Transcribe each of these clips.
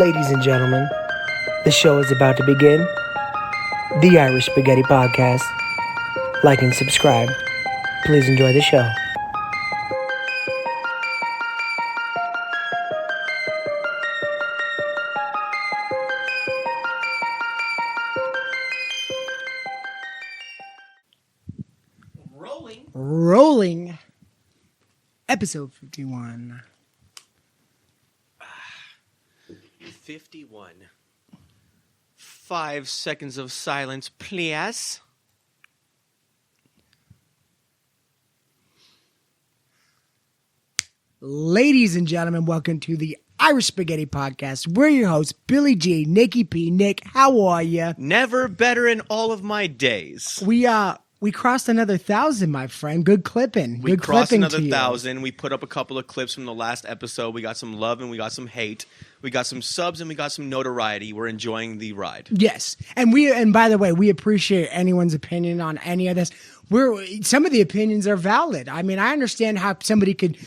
Ladies and gentlemen, the show is about to begin. The Irish Spaghetti Podcast. Like and subscribe. Please enjoy the show. Rolling. Episode 51. 51. 5 seconds of silence, please. Ladies and gentlemen, welcome to the Irish Spaghetti Podcast. We're your hosts, Billy G, Nicky P. Nick, how are you? Never better in all of my days. We crossed another 1,000, my friend. Good clipping. We Good crossed clipping another to you. 1,000. We put up a couple of clips from the last episode. We got some love and we got some hate. We got some subs and we got some notoriety. We're enjoying the ride. Yes. And by the way, we appreciate anyone's opinion on any of this. Some of the opinions are valid. I mean, I understand how somebody could,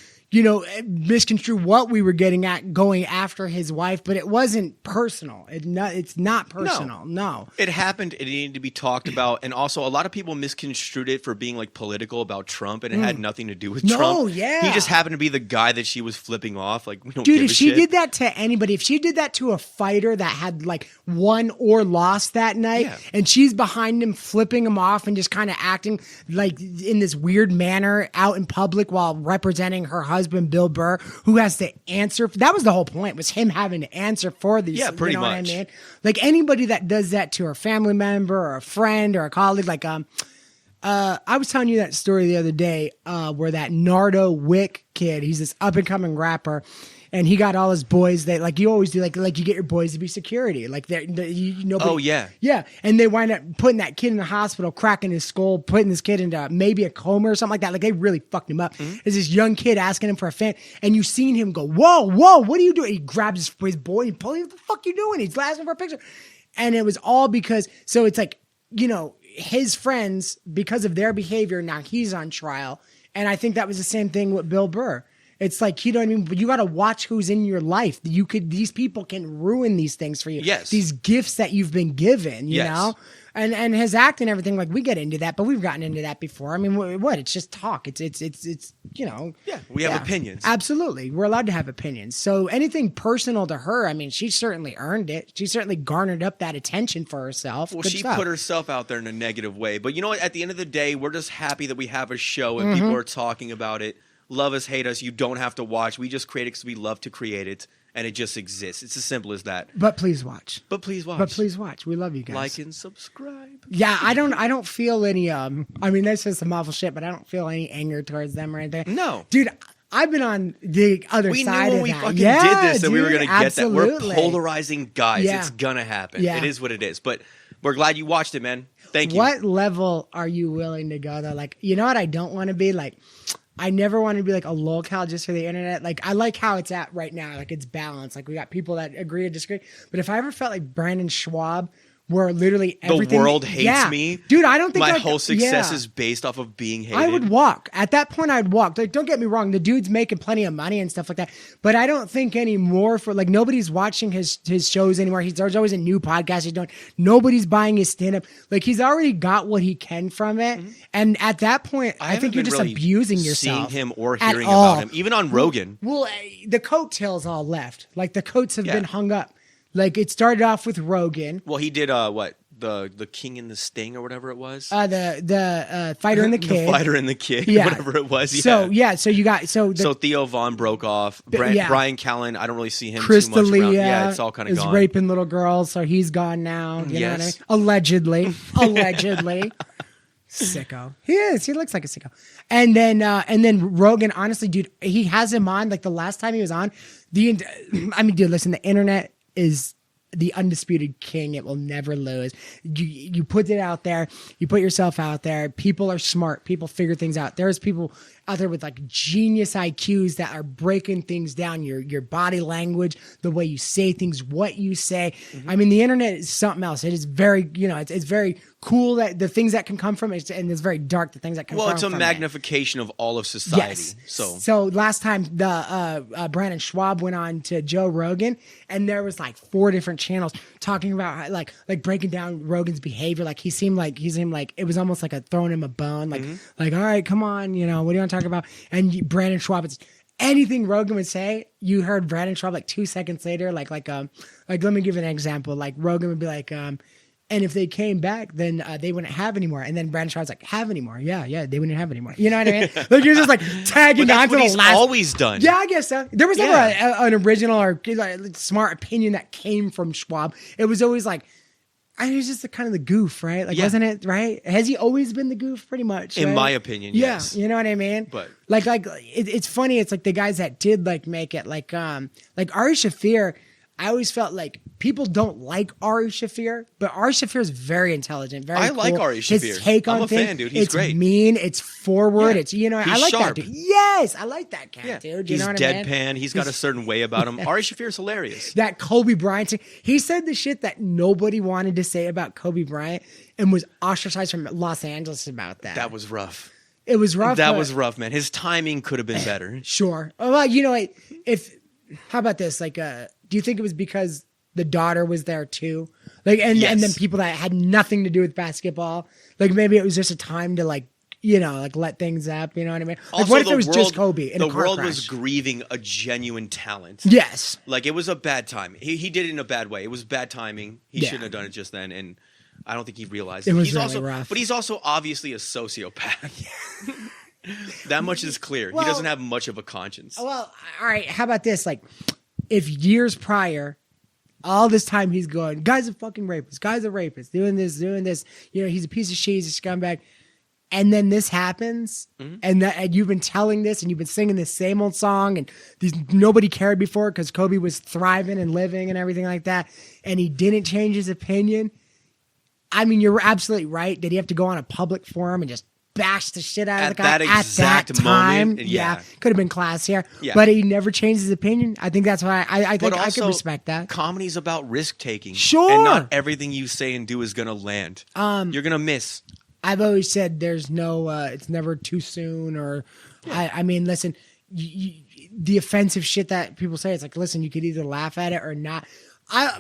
misconstrue what we were getting at going after his wife, but it wasn't personal. It's not personal. No. It happened. It needed to be talked about. And also, a lot of people misconstrued it for being like political about Trump, and it had nothing to do with Trump. No, yeah. He just happened to be the guy that she was flipping off. Like, we don't Dude, give if a she shit. did that to anybody, if she did that to a fighter that had like won or lost that night, and she's behind him flipping him off and just kind of acting like in this weird manner out in public while representing her husband, Bill Burr, who has to answer. That was the whole point, was him having to answer for these. Yeah, pretty much. What I mean? Like anybody that does that to a family member or a friend or a colleague, like I was telling you that story the other day where that Nardo Wick kid, he's this up and coming rapper, and he got all his boys that, like you always do, like you get your boys to be security, like Oh yeah, yeah, and they wind up putting that kid in the hospital, cracking his skull, putting this kid into maybe a coma or something like that. Like they really fucked him up. There's this young kid asking him for a fan, and you seen him go, "Whoa, what are you doing?" He grabs his boy, and pulls him, "What the fuck you doing?" He's asking for a picture, and it was all because. So it's like, his friends, because of their behavior, now he's on trial. And I think that was the same thing with Bill Burr. It's like, you got to watch who's in your life. These people can ruin these things for you. Yes. These gifts that you've been given, you know? And his act and everything, like we get into that, but we've gotten into that before. I mean, what? It's just talk. It's Yeah, we have opinions. Absolutely. We're allowed to have opinions. So anything personal to her, I mean, she certainly earned it. She certainly garnered up that attention for herself. Well, Good she stuff. put herself out there in a negative way. But you know what? At the end of the day, we're just happy that we have a show and people are talking about it. Love us, hate us. You don't have to watch. We just create it because we love to create it. And it just exists. It's as simple as that. But please watch. But please watch. We love you guys. Like and subscribe. Yeah, I don't feel any I mean, that's just some awful shit, but I don't feel any anger towards them or anything. No. Dude, I've been on the other We side knew of when we that. fucking Yeah, did this that we were dude, going to get that. We're absolutely. polarizing guys. Yeah. It's going to happen. Yeah. It is what it is. But we're glad you watched it, man. Thank you. What level are you willing to go though? Like, you know what I don't want to be? Like, I never want to be like a locale just for the internet. Like, I like how it's at right now. Like, it's balanced. Like, we got people that agree or disagree. But if I ever felt like Brandon Schwab, where literally everything... The world hates me? Dude, I don't think... My like, whole success is based off of being hated. I would walk. At that point, I'd walk. Like, don't get me wrong. The dude's making plenty of money and stuff like that. But I don't think anymore for... Like, nobody's watching his shows anymore. There's always a new podcast he's doing. Nobody's buying his stand-up. Like, he's already got what he can from it. And at that point, I think you're just really abusing yourself. seeing him or hearing about him. Even on Rogan. Well, the coattails all left. Like, the coats have been hung up. Like, it started off with Rogan. Well, he did, what? The King and the Sting or whatever it was. The Fighter and the Kid. The Fighter and the Kid, Yeah. whatever it was. So you got so Theo Vaughn broke off. Brian Callen, I don't really see him Chris too much around. D'Elia Yeah, it's all kind of is gone. raping little girls, so he's gone now. You know what I mean? Allegedly. Sicko. He is. He looks like a sicko. And then Rogan, honestly, dude, he has him on. Like the last time he was on, dude, listen, the internet is the undisputed king. It will never lose. You put it out there. You put yourself out there. People are smart. People figure things out. There's people out there with like genius IQs that are breaking things down. Your body language, the way you say things, what you say. I mean, the internet is something else. It is very, it's very cool that the things that can come from it, and it's very dark the things that can come from it. Well, it's a magnification of all of society. Yes. So last time the Brandon Schwab went on to Joe Rogan, and there was like 4 different channels talking about how, like breaking down Rogan's behavior. Like he seemed like it was almost like throwing him a bone. Like all right, come on, what do you want to talk about? And Brandon Schwab, it's anything Rogan would say, you heard Brandon Schwab like 2 seconds later, like let me give an example. Like Rogan would be like, and if they came back, then they wouldn't have anymore. And then Brandon Schwab's like, have anymore? Yeah, they wouldn't have anymore. You know what I mean? Like you're just like tagging on to the last. Always done. Yeah, I guess so. There was never an original or smart opinion that came from Schwab. It was always like, he was just kind of the goof, right? Like, wasn't it right? Has he always been the goof, pretty much? In right? my opinion, yeah, yes. You know what I mean? But like it's funny. It's like the guys that did like make it, like Ari Shaffir. I always felt like people don't like Ari Shaffir, but Ari Shaffir is very intelligent. Very cool. like Ari Shaffir. His take on I'm a things, fan, dude. He's it's great. Mean. It's forward. Yeah. It's I He's like sharp. that dude. Yes, I like that cat, dude. You He's know what deadpan. I mean? He's got a certain way about him. Ari Shaffir's hilarious. That Kobe Bryant thing. He said the shit that nobody wanted to say about Kobe Bryant and was ostracized from Los Angeles about that. That was rough. It was rough. That was rough, man. His timing could have been better. Sure. Well, how about this? Like, do you think it was because the daughter was there too? Like, and then people that had nothing to do with basketball. Like, maybe it was just a time to let things up. You know what I mean? Like, Also, what if it was just Kobe in a the car world crash? was grieving a genuine talent. Yes. Like, it was a bad time. He did it in a bad way. It was bad timing. He shouldn't have done it just then. And I don't think he realized it. Was he's really also rough. But he's also obviously a sociopath. That much is clear. Well, he doesn't have much of a conscience. Well, all right. How about this? Like, if years prior, all this time he's going, guy's a fucking rapist. Guy's a rapist. Doing this. He's a piece of shit. He's a scumbag. And then this happens, and you've been telling this, and you've been singing this same old song, and nobody cared before because Kobe was thriving and living and everything like that, and he didn't change his opinion. I mean, you're absolutely right. Did he have to go on a public forum and just bash the shit out of the guy at that time? moment? Yeah. Could have been classier, yeah. but he never changed his opinion. I think that's why I think I could respect that. Comedy's about risk taking, sure, and not everything you say and do is gonna land. You're gonna miss. I've always said there's no, it's never too soon, or I mean, listen, the offensive shit that people say, it's like, listen, you could either laugh at it or not.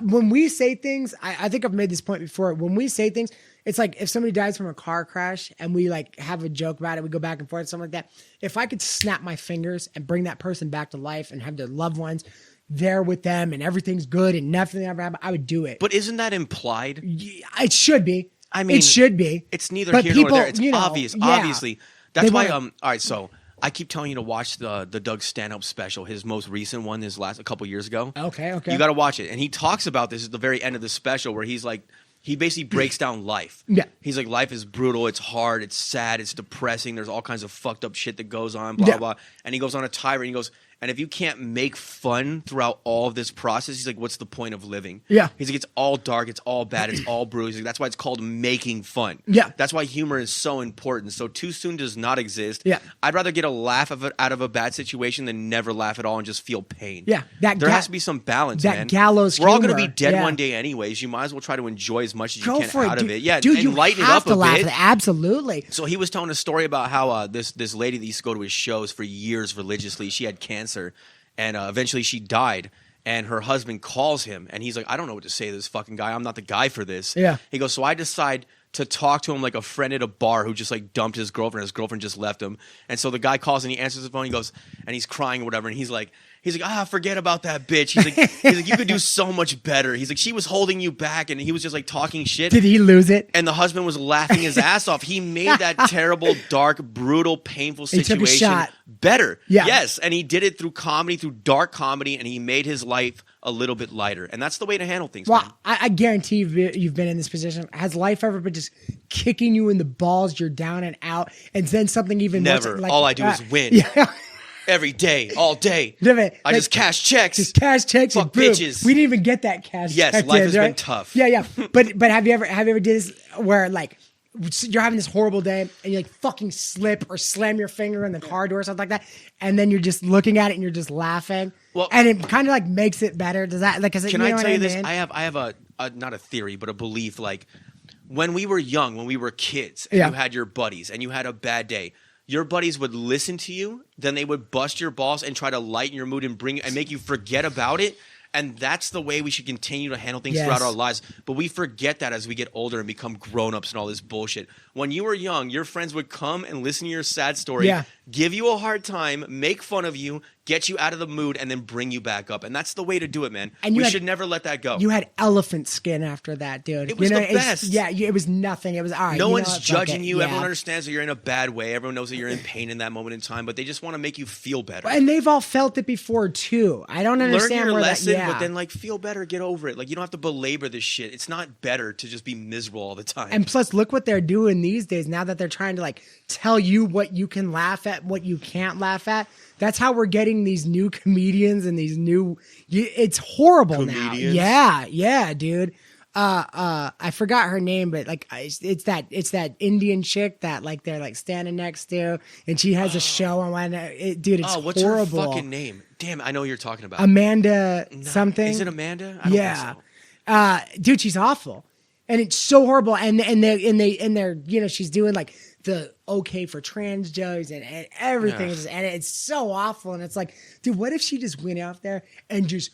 When we say things, I think I've made this point before. When we say things, it's like if somebody dies from a car crash and we like have a joke about it, we go back and forth, something like that. If I could snap my fingers and bring that person back to life and have their loved ones there with them and everything's good and nothing ever happened, I would do it. But isn't that implied? It should be. I mean, it should be. It's neither but here people, nor there. It's yeah, obvious. Obviously, that's why. All right, so I keep telling you to watch the Doug stand-up special. His most recent one, a couple years ago. Okay. You got to watch it, and he talks about this at the very end of the special, where he's like, he basically breaks down life. Yeah. He's like, life is brutal. It's hard. It's sad. It's depressing. There's all kinds of fucked up shit that goes on. Blah blah. And he goes on a tirade. He goes, and if you can't make fun throughout all of this process, he's like, what's the point of living? Yeah. He's like, it's all dark, it's all bad, it's all brutal. He's like, that's why it's called making fun. Yeah. That's why humor is so important. So too soon does not exist. Yeah. I'd rather get a laugh out of a bad situation than never laugh at all and just feel pain. Yeah. There has to be some balance, that man. gallows We're all going to humor. be dead Yeah. one day anyways. You might as well try to enjoy as much as you Go can for out it, of dude. it. Yeah, Dude, and you lighten it have up to a laugh bit. at it. Absolutely. So he was telling a story about how this lady that used to go to his shows for years religiously, she had cancer. And eventually she died, and her husband calls him, and he's like, I don't know what to say to this fucking guy. I'm not the guy for this. Yeah. He goes, so I decide to talk to him like a friend at a bar who just like dumped his girlfriend. His girlfriend just left him. And so the guy calls and he answers the phone. He goes, and he's crying or whatever. And he's like, forget about that bitch. He's like, you could do so much better. He's like, she was holding you back, and he was just like talking shit. Did he lose it? And the husband was laughing his ass off. He made that terrible, dark, brutal, painful He took a situation shot. better. Yeah. Yes. And he did it through comedy, through dark comedy, and he made his life a little bit lighter. And that's the way to handle things, Well, man. I guarantee you've been in this position. Has life ever been just kicking you in the balls? You're down and out, and then something even Never. More, All I do is win. Yeah. Every day, all day. I just cash checks. Just cash checks. Fuck and boom. bitches. We didn't even get that cash. Yes, check life in, has right? been tough. Yeah. But have you ever did this where like you're having this horrible day and you like fucking slip or slam your finger in the car door or something like that, and then you're just looking at it and you're just laughing. Well, and it kind of like makes it better. Does that like? Can I tell you this? I have a not a theory, but a belief. Like when we were young, when we were kids, and you had your buddies, and you had a bad day, your buddies would listen to you, then they would bust your balls and try to lighten your mood and make you forget about it. And that's the way we should continue to handle things throughout our lives. But we forget that as we get older and become grown-ups and all this bullshit. When you were young, your friends would come and listen to your sad story, give you a hard time, make fun of you, get you out of the mood, and then bring you back up. And that's the way to do it, man. And we should never let that go. You had elephant skin after that, dude. It was the best. Yeah, it was nothing. It was all right. No one's judging you. Everyone understands that you're in a bad way. Everyone knows that you're in pain in that moment in time, but they just want to make you feel better. And they've all felt it before, too. I don't understand Learn your where lesson, that, but then, like, feel better, get over it. Like, you don't have to belabor this shit. It's not better to just be miserable all the time. And plus, look what they're doing these days now that they're trying to, like, tell you what you can laugh at, what you can't laugh at. That's how we're getting these new comedians and these new. It's horrible comedians? now. Yeah, dude. I forgot her name, but like it's that Indian chick that like they're like standing next to, and she has a show on one. Dude, it's what's horrible. her fucking name? Damn, I know who you're talking about. Amanda something. Is it Amanda? I don't think so. Dude, she's awful, and it's so horrible. And they're she's doing like the okay for trans jokes and everything, and it's so awful. And it's like, dude, what if she just went out there and just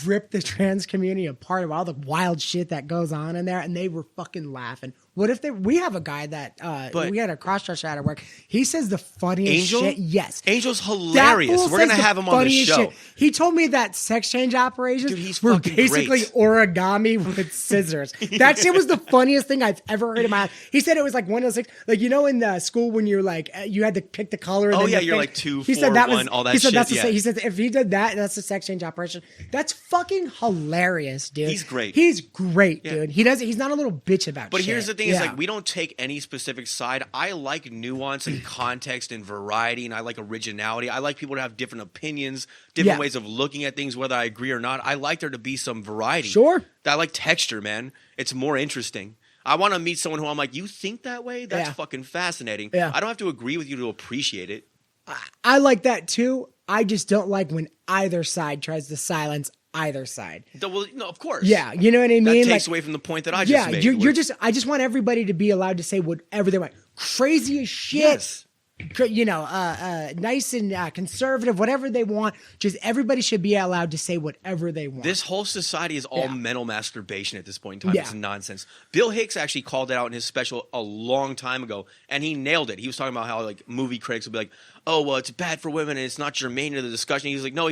rip the trans community apart of all the wild shit that goes on in there, and they were fucking laughing. What if we have a guy that we had a cross-dress at work. He says the funniest shit. Yes. Angel's hilarious. We're going to have him on the show. Shit. He told me that sex change operations were basically great. origami with scissors. That shit was the funniest thing I've ever heard in my life. He said it was like one of those things, like, in the school when you're like, you had to pick the color. And you're like 2, 4, he said that 1, all that he said shit. He said if he did that, that's a sex change operation. That's fucking hilarious, dude. He's great. He's great, dude. He's not a little bitch about But shit. here's the thing, is like, we don't take any specific side. I like nuance and context and variety, and I like originality. I like people to have different opinions, different ways of looking at things, whether I agree or not. I like there to be some variety. Sure. I like texture, man. It's more interesting. I want to meet someone who I'm like, you think that way? That's fucking fascinating. Yeah. I don't have to agree with you to appreciate it. I like that too. I just don't like when either side tries to silence either side. Well, no, of course. Yeah, you know what I mean? That takes away from the point that I just made. I just want everybody to be allowed to say whatever they want. Crazy as shit. Yes. Nice and conservative, whatever they want. Just everybody should be allowed to say whatever they want. This whole society is all mental masturbation at this point in time. It's nonsense. Bill Hicks actually called it out in his special a long time ago, and he nailed it. He was talking about how like movie critics would be like, oh, well, it's bad for women and it's not germane to the discussion. He's like, no,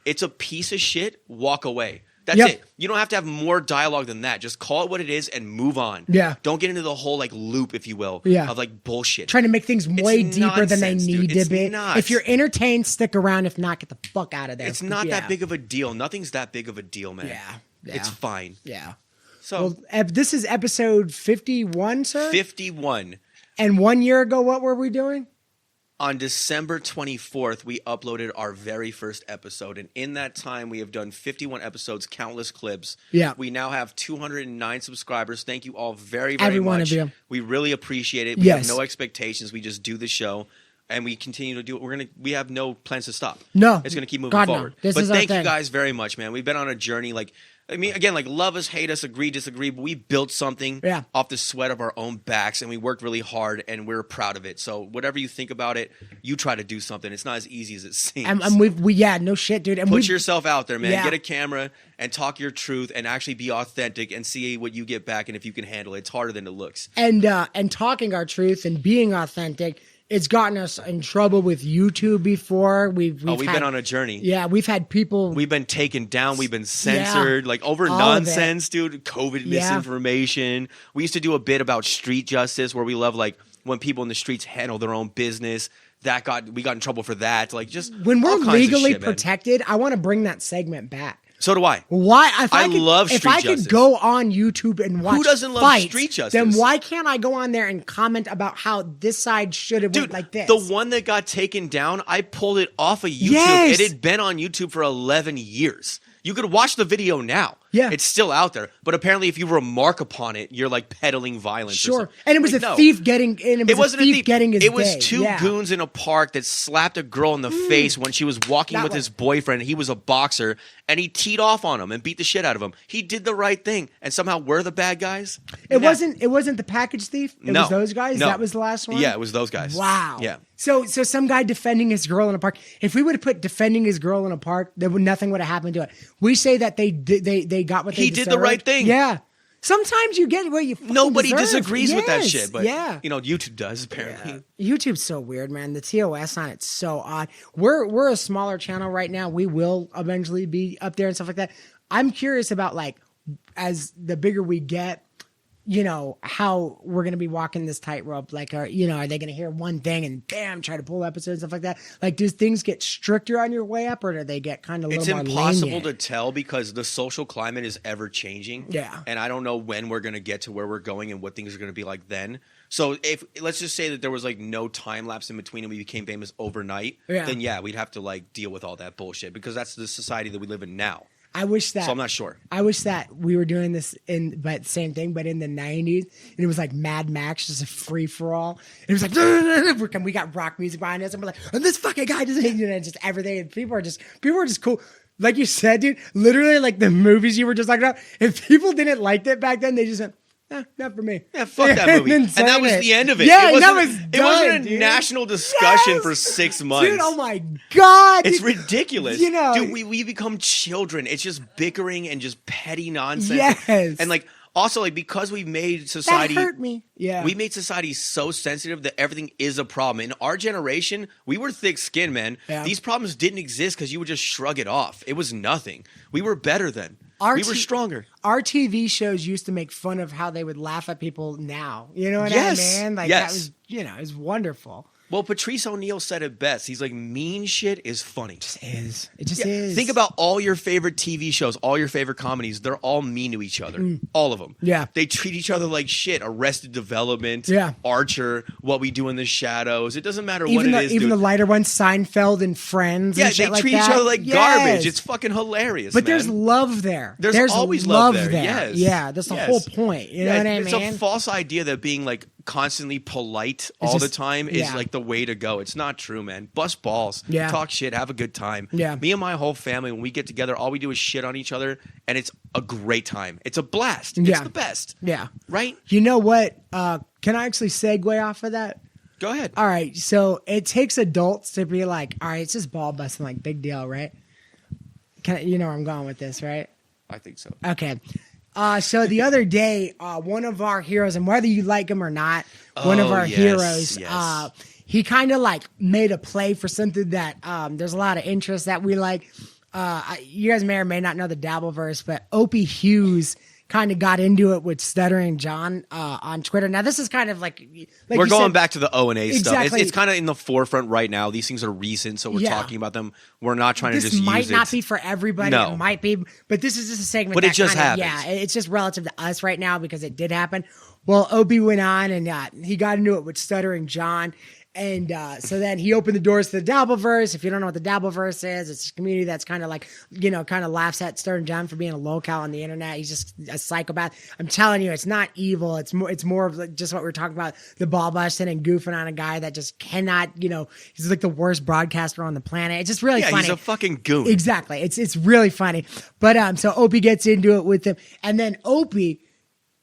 it's a piece of shit. Walk away. That's it. You don't have to have more dialogue than that. Just call it what it is and move on. Yeah. Don't get into the whole like loop, if you will, of like bullshit. Trying to make things way deeper than they need to be. Not. If you're entertained, stick around. If not, get the fuck out of there. It's not that big of a deal. Nothing's that big of a deal, man. Yeah. It's fine. Yeah. So this is episode 51, sir? 51. And 1 year ago, what were we doing? On December 24th, we uploaded our very first episode. And in that time, we have done 51 episodes, countless clips. Yeah. We now have 209 subscribers. Thank you all very, very Every much. one of you. We really appreciate it. We have no expectations. We just do the show. And we continue to do it. We have no plans to stop. No. It's going to keep moving God, forward. no. But thank you guys very much, man. We've been on a journey. Like, I mean, again, like, love us, hate us, agree, disagree, but we built something off the sweat of our own backs, and we worked really hard, and we're proud of it. So whatever you think about it, you try to do something. It's not as easy as it seems. And no shit, dude. And Put yourself out there, man. Get a camera and talk your truth and actually be authentic and see what you get back and if you can handle it. It's harder than it looks. And talking our truth and being authentic, it's gotten us in trouble with YouTube before. We've been on a journey. Yeah, we've had people. We've been taken down. We've been censored, like over nonsense, dude. COVID misinformation. We used to do a bit about street justice where we love like when people in the streets handle their own business. We got in trouble for that. Like just when we're legally shit, protected, I want to bring that segment back. So do I. Why? I love street justice. If I could go on YouTube and watch who doesn't love fights, street justice? then why can't I go on there and comment about how this side should have went like this? The one that got taken down, I pulled it off of YouTube. Yes. It had been on YouTube for 11 years. You could watch the video now. Yeah. It's still out there. But apparently if you remark upon it, you're like peddling violence. Sure. And it was a thief getting in. It wasn't a thief getting his It was day. two goons in a park that slapped a girl in the face when she was walking with his boyfriend. He was a boxer, and he teed off on him and beat the shit out of him. He did the right thing, and somehow we're the bad guys. It wasn't the package thief. It was those guys. No. That was the last one. Yeah, it was those guys. Wow. Yeah. So some guy defending his girl in a park. If we would have put defending his girl in a park, nothing would have happened to it. We say that they got what they deserved. He did the right thing. Yeah. Sometimes you get what you fucking Nobody deserve. disagrees with that shit, but yeah. YouTube does apparently. Yeah. YouTube's so weird, man. The TOS on it's so odd. We're a smaller channel right now. We will eventually be up there and stuff like that. I'm curious about like as the bigger we get, how we're going to be walking this tightrope. Like, are they going to hear one thing and bam, try to pull episodes and stuff like that? Like, do things get stricter on your way up, or do they get kind of a little more lenient? It's impossible to tell because the social climate is ever changing. Yeah. And I don't know when we're going to get to where we're going and what things are going to be like then. So let's just say that there was like no time lapse in between and we became famous overnight, then we'd have to like deal with all that bullshit because that's the society that we live in now. I wish that. So I'm not sure. I wish that we were doing this but same thing, but in the 90s, and it was like Mad Max, just a free for all. It was like we got rock music behind us, and we're like, and this fucking guy doesn't, just everything. And people are just cool. Like you said, dude. Literally, like the movies you were just talking about. If people didn't like that back then, they just went, not for me. Yeah, fuck that movie. And that was the end of it. Yeah, it wasn't a national discussion for 6 months. Dude, oh my God. It's ridiculous. Dude, we become children. It's just bickering and just petty nonsense. Yes. And like, also, like, because we made society... That hurt me. Yeah. We made society so sensitive that everything is a problem. In our generation, we were thick-skinned, man. Yeah. These problems didn't exist because you would just shrug it off. It was nothing. We were better then. We were stronger. Our TV shows used to make fun of how they would laugh at people now. You know what I mean? Like that was, it was wonderful. Well, Patrice O'Neal said it best. He's like, mean shit is funny. It just is. Think about all your favorite TV shows, all your favorite comedies. They're all mean to each other. All of them. Yeah. They treat each other like shit. Arrested Development, Archer, What We Do in the Shadows. It doesn't matter what it is. Even the lighter ones, Seinfeld and Friends. Yeah, and shit they treat each other like garbage. It's fucking hilarious, But man. there's love there. There's always love there. Yes. Yeah, that's the whole point. You know what I mean? It's a false idea that being like constantly polite all the time is like the way to go. It's not true, man. Bust balls. Yeah. Talk shit. Have a good time. Yeah. Me and my whole family, when we get together, all we do is shit on each other, and it's a great time. It's a blast. Yeah. It's the best. Yeah. Right? You know what? Can I actually segue off of that? Go ahead. All right. So it takes adults to be like, all right, it's just ball busting, like big deal, right? You know where I'm going with this, right? I think so. Okay. So the other day, one of our heroes, and whether you like him or not, one of our heroes, he kind of like made a play for something that there's a lot of interest that we like. You guys may or may not know the Dabbleverse, but Opie Hughes kind of got into it with Stuttering John on Twitter. Now this is kind of like we're going back to the O&A exactly. stuff. It's kind of in the forefront right now. These things are recent, so we're talking about them. We're not trying to just use it. This might not be for everybody. No. It might be, but this is just a segment. But it just happened. Yeah, it's just relative to us right now because it did happen. Well, Opie went on and he got into it with Stuttering John. And so then he opened the doors to the Dabbleverse. If you don't know what the Dabbleverse is, it's a community that's kind of like, kind of laughs at Stuttering John for being a lolcow on the internet. He's just a psychopath. I'm telling you, it's not evil. It's more of like just what we were talking about, the ball busting and goofing on a guy that just cannot, he's like the worst broadcaster on the planet. It's just really funny. He's a fucking goon. Exactly. It's really funny. But so Opie gets into it with him. And then Opie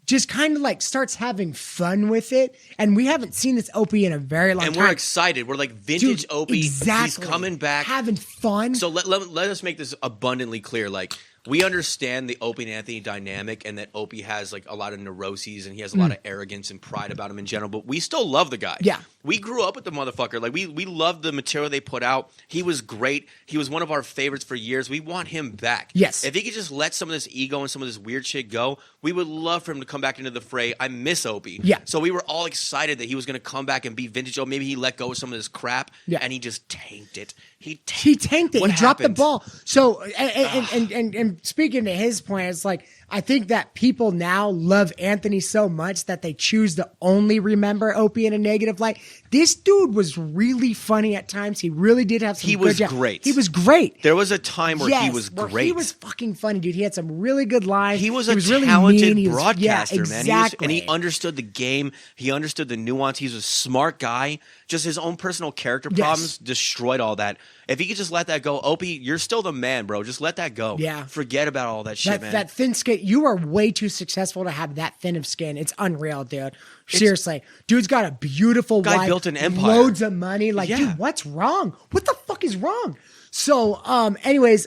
just kind of like starts having fun with it. And we haven't seen this Opie in a very long time. And we're excited. We're like vintage Opie. Exactly. He's coming back. Having fun. So let us make this abundantly clear. Like, we understand the Opie and Anthony dynamic and that Opie has like a lot of neuroses and he has a lot of arrogance and pride about him in general, but we still love the guy. Yeah. We grew up with the motherfucker. Like we loved the material they put out. He was great. He was one of our favorites for years. We want him back. Yes. If he could just let some of this ego and some of this weird shit go, we would love for him to come back into the fray. I miss Opie. Yeah. So we were all excited that he was going to come back and be vintage. Or maybe he let go of some of this crap and he just tanked it. He tanked it. He dropped the ball. So, and speaking to his point, it's like, I think that people now love Anthony so much that they choose to only remember Opie in a negative light. This dude was really funny at times. He really did have some He good was jokes. great. He was great. There was a time where he was where great. He was fucking funny, dude. He had some really good lines. He was a really talented mean. broadcaster, man. Exactly. And he understood the game. He understood the nuance. He's a smart guy. Just his own personal character problems destroyed all that. If he could just let that go, Opie, you're still the man, bro. Just let that go. Yeah. Forget about all that shit, man. That thin skin, you are way too successful to have that thin of skin. It's unreal, dude. Seriously. Dude's got a beautiful Guy wife. built an empire. Loads of money. Like, dude, what's wrong? What the fuck is wrong? So, anyways,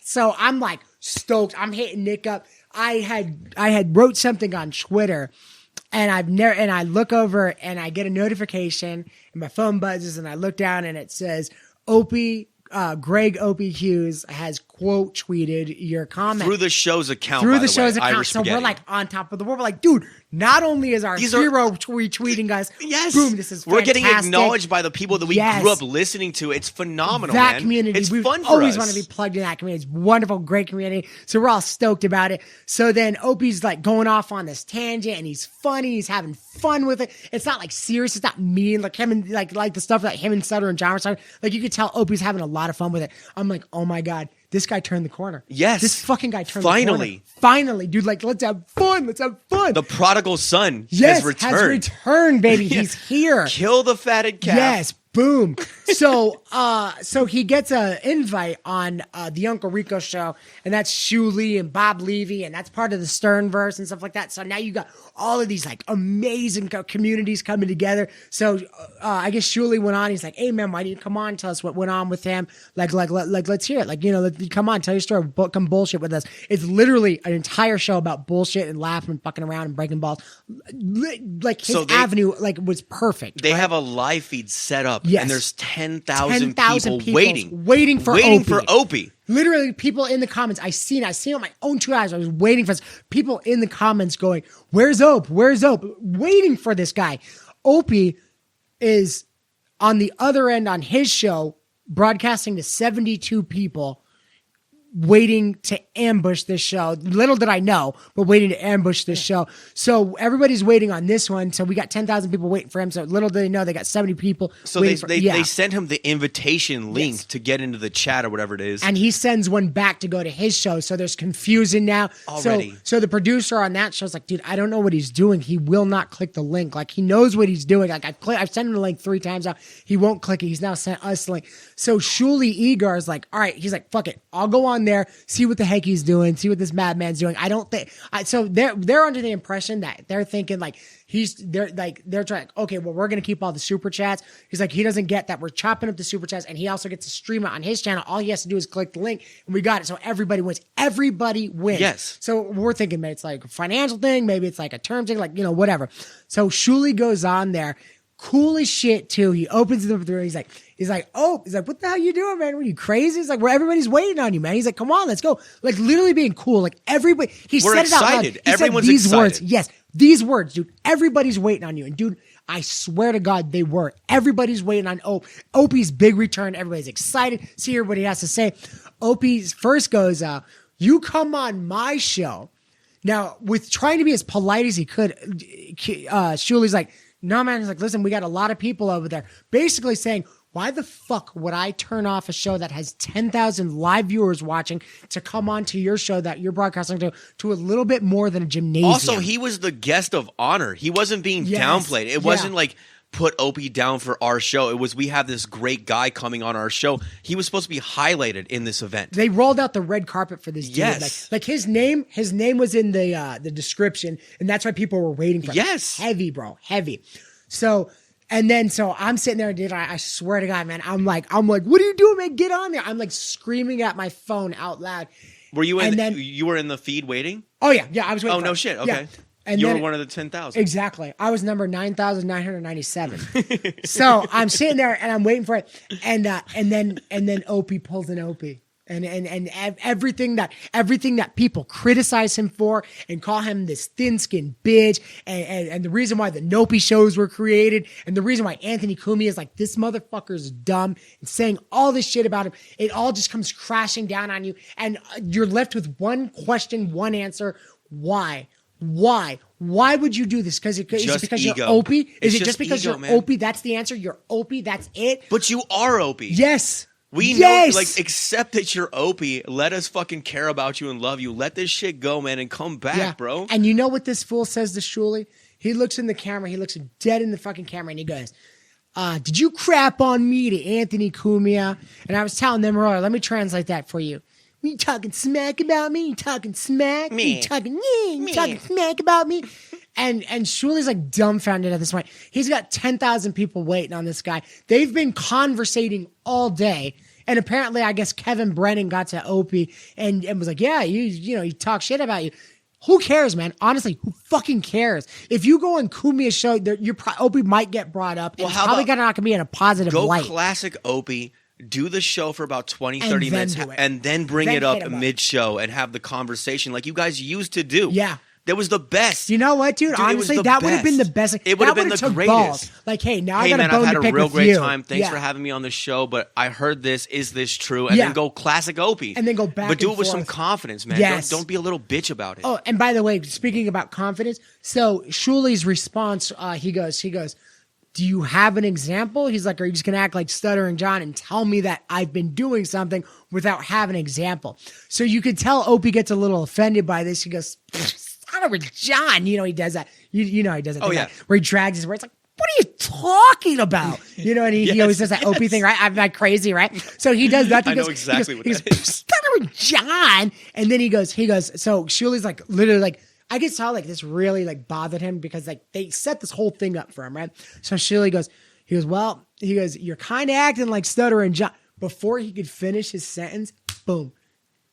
so I'm like stoked. I'm hitting Nick up. I had wrote something on Twitter. And I look over and I get a notification and my phone buzzes and I look down and it says, Greg Opie Hughes has quote tweeted your comment. Through the show's account, Through by the the show's way, account. Irish So Spaghetti. we're like on top of the world. We're like, dude, not only is our hero retweeting us, yes, boom, this is fantastic. We're getting acknowledged by the people that we grew up listening to. It's phenomenal, that man. community. It's We fun for always us. want to be plugged in that community. It's wonderful, great community. So we're all stoked about it. So then Opie's like going off on this tangent and he's funny. He's having fun with it. It's not like serious. It's not mean. Like him and like the stuff that him and Sutter and John were talking. Like you could tell Opie's having a lot of fun with it. I'm like, oh my God, this guy turned the corner. Yes. This fucking guy turned Finally. the corner. Finally, dude, like let's have fun. Let's have fun. The prodigal son yes, has returned. has returned, baby. He's here. Kill the fatted calf. Yes, boom. So he gets an invite on the Uncle Rico show, and that's Shuley and Bob Levy, and that's part of the Sternverse and stuff like that. So now you got all of these like amazing communities coming together. So I guess Shuley went on. He's like, "Hey man, why didn't you come on? Tell us what went on with him. Like let's hear it. Like come on, tell your story. Come bullshit with us. It's literally an entire show about bullshit and laughing and fucking around and breaking balls. Like his avenue was perfect. They have a live feed set up, yes. and there's 10,000 people waiting for Opie. Literally, people in the comments. I seen it with my own 2 eyes. I was waiting for this. People in the comments going, "Where's Ope? Where's Ope?" Waiting for this guy. Opie is on the other end on his show, broadcasting to 72 people, waiting to ambush this show. Little did I know, but waiting to ambush this show. So everybody's waiting on this one. So we got 10,000 people waiting for him. So little did they know they got 70 people. So they sent him the invitation link to get into the chat or whatever it is. And he sends one back to go to his show. So there's confusion now. Already. So the producer on that show's like, dude, I don't know what he's doing. He will not click the link. Like he knows what he's doing. Like I've sent him the link 3 times now. He won't click it. He's now sent us the link. So Shuli Egar is like, all right. He's like, fuck it. I'll go on there, see what the heck he's doing, see what this madman's doing. I don't think so. They're under the impression that they're thinking like they're trying. Okay, well we're gonna keep all the super chats. He's like he doesn't get that we're chopping up the super chats, and he also gets to stream it on his channel. All he has to do is click the link, and we got it. So everybody wins. Everybody wins. Yes. So we're thinking maybe it's like a financial thing, maybe it's like a term thing, like whatever. So Shuli goes on there. Cool as shit too. He opens the door. He's like, what the hell you doing, man? Were you crazy? He's like, well, everybody's waiting on you, man. He's like, come on, let's go. Like literally being cool. Like everybody, We're said it out loud. excited. He Everyone's said these excited. words. Yes, these words, dude. Everybody's waiting on you. And dude, I swear to God, they were. Everybody's waiting on Opie's big return. Everybody's excited. See what he has to say. Opie's first goes, you come on my show. Now, with trying to be as polite as he could, Shuli's like, no, man. He's like, listen, we got a lot of people over there. Basically saying, why the fuck would I turn off a show that has 10,000 live viewers watching to come on to your show that you're broadcasting to a little bit more than a gymnasium? Also, he was the guest of honor. He wasn't being downplayed. It wasn't like put Opie down for our show. It was we have this great guy coming on our show. He was supposed to be highlighted in this event. They rolled out the red carpet for this dude. Yes. Like his name was in the description, and that's why people were waiting for it. Yes. Heavy, bro. Heavy. So I'm sitting there, dude. I swear to God, man. I'm like, what are you doing, man? Get on there. I'm like screaming at my phone out loud. Were you you were in the feed waiting? Oh yeah. I was waiting. Oh no shit. Okay. Yeah. And you then, were one of the 10,000. Exactly. I was number 9,997. So I'm sitting there and I'm waiting for it. And then Opie pulls an Opie. And everything that people criticize him for and call him this thin-skinned bitch and the reason why the Nope shows were created and the reason why Anthony Cumia is like, this motherfucker's dumb and saying all this shit about him, it all just comes crashing down on you and you're left with one question, one answer. Why? Why? Why would you do this? Is it because ego. you're Opie? Is It's it just because ego, you're man. Opie? That's the answer. You're Opie. That's it. But you are Opie. Yes. We know, like, accept that you're Opie. Let us fucking care about you and love you. Let this shit go, man, and come back, bro. And you know what this fool says to Shuli? He looks in the camera. He looks dead in the fucking camera, and he goes, did you crap on me to Anthony Cumia? And I was telling them earlier, let me translate that for you. You talking smack about me? You talking smack? Me. You talking smack about me? And Shuli's like dumbfounded at this point. He's got 10,000 people waiting on this guy. They've been conversating all day. And apparently, I guess Kevin Brennan got to Opie and was like, yeah, you talk shit about you. Who cares, man? Honestly, who fucking cares? If you go on Cumia's show, Opie might get brought up. And it's probably not going to be in a positive light. Go classic Opie. Do the show for about 20, 30 minutes and then bring it up mid-show and have the conversation like you guys used to do. Yeah. That was the best. You know what, dude? Honestly, that would have been the best. It would have been the greatest. Balls. Like, hey, now I got a bone I've had to a pick real with great you. time. Thanks for having me on the show, but I heard this. Is this true? And then go classic Opie. And then go back But do and it with some forth. confidence, man. Yes. Don't be a little bitch about it. Oh, and by the way, speaking about confidence, so Shuli's response, he goes, do you have an example? He's like, are you just going to act like Stuttering John and tell me that I've been doing something without having an example? So you could tell Opie gets a little offended by this. He goes, Stuttering John. You know, he does that. You know, he does that. Oh, yeah. Where he drags his words like, what are you talking about? You know, and he always does that Opie thing, right? I'm not crazy, right? So he does that. I know exactly what that is. Stuttering John. And then he goes, so Shuli's like, literally like, I could tell like this really like bothered him because like they set this whole thing up for him, right? So Shuli goes, you're kind of acting like Stuttering John. Before he could finish his sentence, boom,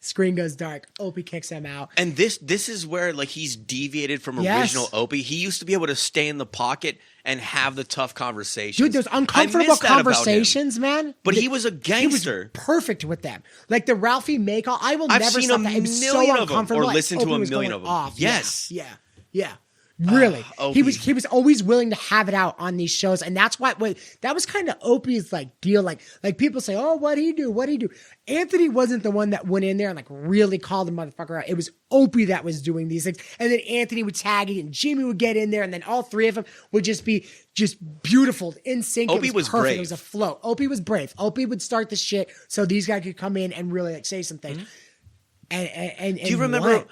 screen goes dark. Opie kicks him out. And this is where like he's deviated from original Opie. He used to be able to stay in the pocket and have the tough conversations. Dude, those uncomfortable conversations, man. But he was a gangster. He was perfect with them. Like the Ralphie May call. I've never seen stop a that. million So of them. or listened to a million of them. Off. Yes. Yeah. Really, he Opie. was always willing to have it out on these shows, and that's why that was kind of Opie's like deal. Like people say, oh, what'd he do? Anthony wasn't the one that went in there and like really called the motherfucker out. It was Opie that was doing these things, and then Anthony would tag it, and Jimmy would get in there, and then all three of them would just be beautiful in sync. Opie was perfect. brave. It was a flow. Opie was brave. Opie would start the shit so these guys could come in and really like say some things. And do you remember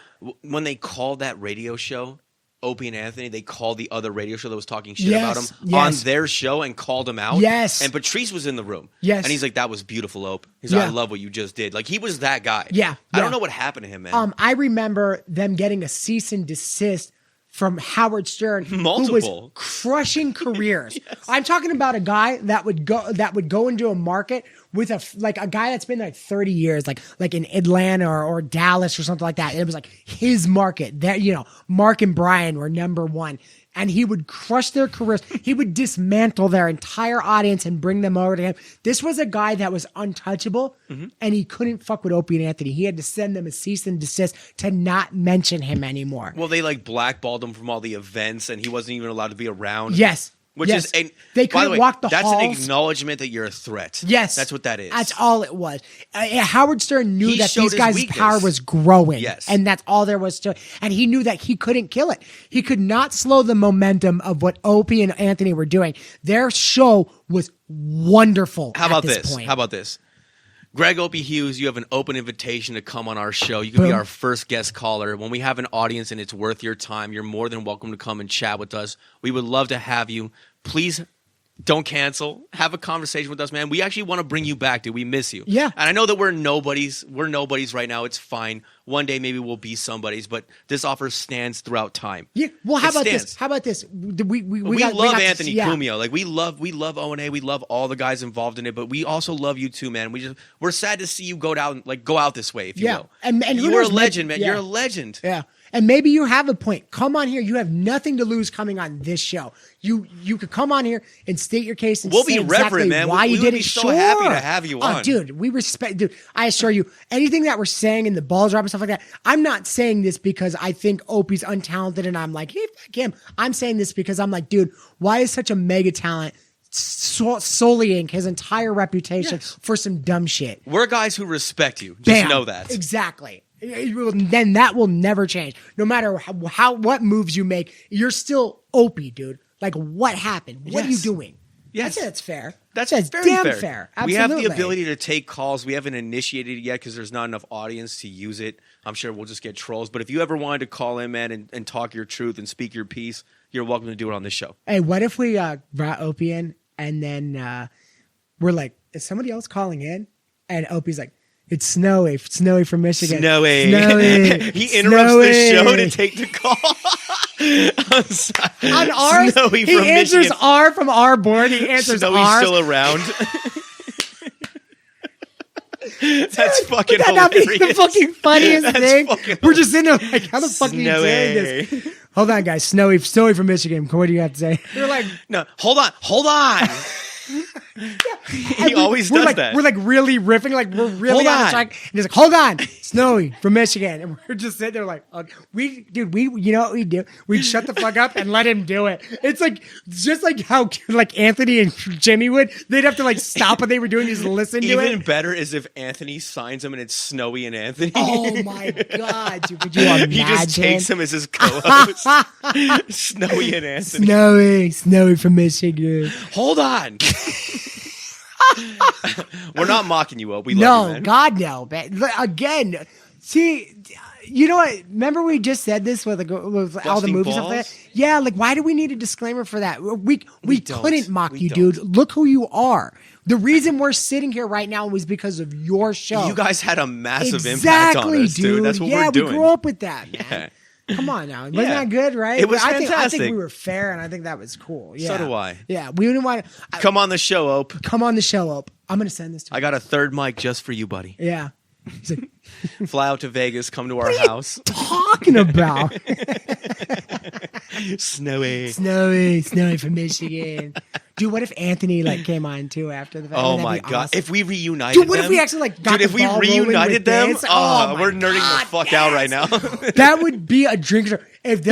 when they called that radio show? Opie and Anthony, they called the other radio show that was talking shit about him on their show and called him out. Yes. And Patrice was in the room. Yes. And he's like, that was beautiful, Ope. He's like, I love what you just did. Like, he was that guy. Yeah. I don't know what happened to him, man. I remember them getting a cease and desist from Howard Stern, Multiple. who was crushing careers. I'm talking about a guy that would go into a market with a guy that's been like 30 years, like in Atlanta or Dallas or something like that. It was like his market. That Mark and Brian were number one. And he would crush their careers. He would dismantle their entire audience and bring them over to him. This was a guy that was untouchable, and he couldn't fuck with Opie and Anthony. He had to send them a cease and desist to not mention him anymore. Well, they like blackballed him from all the events, and he wasn't even allowed to be around. Yes. Which is, and they by the couldn't way, walk the that's halls. an acknowledgement that you're a threat. Yes. That's what that is. That's all it was. Howard Stern knew He that showed these his guys' weakness. power was growing. Yes. And that's all there was to it. And he knew that he couldn't kill it. He could not slow the momentum of what Opie and Anthony were doing. Their show was wonderful. How about at this this? point. How about this? Greg Opie Hughes, you have an open invitation to come on our show. You can be our first guest caller. When we have an audience and it's worth your time, you're more than welcome to come and chat with us. We would love to have you. Please don't cancel. Have a conversation with us, man. We actually want to bring you back, dude. We miss you. Yeah. And I know that we're nobodies. We're nobodies right now. It's fine. One day maybe we'll be somebodies, but this offer stands throughout time. Yeah. Well, how It about stands. this? How about this? We love Anthony Cumia. Like we love O&A. We love all the guys involved in it, but we also love you too, man. We're sad to see you go out this way, if you will. And who you're a knows, legend, man. yeah. You're a legend. Yeah. And maybe you have a point. Come on here. You have nothing to lose coming on this show. You could come on here and state your case and We'll say be reverent, exactly man. why We you would did be it. so Sure. happy to have you Oh, on. dude, we respect. Dude, I assure you, anything that we're saying in the balls drop and stuff like that, I'm not saying this because I think Opie's untalented and I'm like, hey, fuck him. I'm saying this because I'm like, dude, why is such a mega talent sullying his entire reputation for some dumb shit? We're guys who respect you. Just know that. Exactly. then that will never change. No matter what moves you make, you're still Opie, dude. Like, what happened? What are you doing? Yes. I'd say that's fair. That's very damn fair. We have Absolutely. the ability to take calls. We haven't initiated it yet because there's not enough audience to use it. I'm sure we'll just get trolls. But if you ever wanted to call in, man, and talk your truth and speak your piece, you're welcome to do it on this show. Hey, what if we brought Opie in and then we're like, is somebody else calling in? And Opie's like, it's Snowy from Michigan. Snowy. He interrupts the show to take the call. On ours, Snowy he answers Michigan. R from our board. He answers Snowy's R. still around. That's fucking Would that not be hilarious. the fucking funniest thing? fucking We're just sitting there like, how the fuck are you doing Snowy. this? Hold on, guys. Snowy from Michigan. What do you have to say? We're like, No, hold on. He always does like, that. We're like really riffing, like we're really Hold on the on. track. And he's like, hold on, Snowy from Michigan. And we're just sitting there like, you know what we do? We'd shut the fuck up and let him do it. It's like, just like how like Anthony and Jimmy would, they'd have to like stop what they were doing, just listen to it. Even better is if Anthony signs him and it's Snowy and Anthony. Oh my God, dude, could you imagine? He just takes him as his co-host. Snowy and Anthony. Snowy from Michigan. Hold on. We're not mocking you, Ope. We love you, man. God, no. Man. Again, see, you know what? Remember we just said this with all the Busting movies balls? and stuff? Yeah, like why do we need a disclaimer for that? We don't. couldn't mock We you, don't. dude. Look who you are. The reason we're sitting here right now was because of your show. You guys had a massive impact exactly, on us, dude. That's what we're doing. We grew up with that, man. Yeah. Come on now. Wasn't Yeah. that good, right? It was I think fantastic. we were fair, and I think that was cool. Yeah. So do I. Yeah, we didn't want to Come on the show, Ope. come on the show, Ope. I'm going to send this to I got a third mic just for you, buddy. Yeah. He's like, Fly out to Vegas, come to our what are you house. talking about? Snowy. Snowy from Michigan. Dude, what if Anthony like came on too after the fact? Oh Wouldn't that my be God! awesome? If we reunited Dude, what them, if we actually like got dude, if the we ball rolling reunited with them, this? Oh my we're nerding God, the fuck yes. out right now. That would be a drink. If